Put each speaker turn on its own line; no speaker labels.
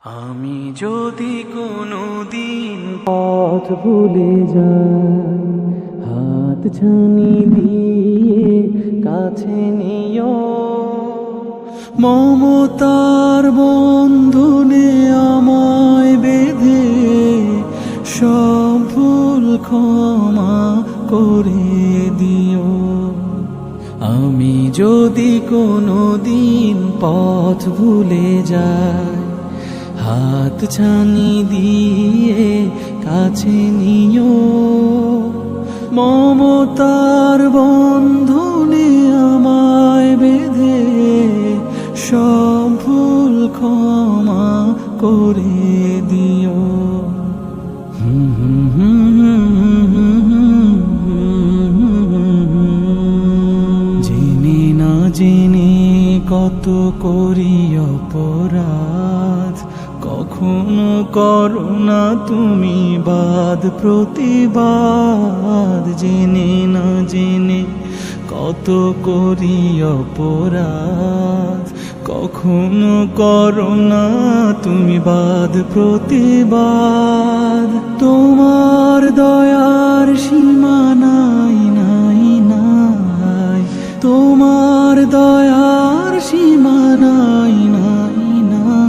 আমি যদি কোনোদিন
পথ ভুলে যাই, হাত ছানি দিয়ে কাছে নিও। মমতার বন্ধনে আমায় বেঁধে সব ভুল ক্ষমা করে দিও। আমি যদি কোনোদিন পথ ভুলে যাই, হাত ছানি দিয়ে কাছে নিও। মমতার বন্ধনে আমায় বেঁধে সব ভুল ক্ষমা করে দিও। জেনে না জেনে কত করি অপরাধ, কখনো করো না তুমি বাদ প্রতিবাদ। জেনে না জেনে কত করি অপরাধ, কখনো করো না তুমি বাদ প্রতিবাদ। তোমার দয়ার সীমানা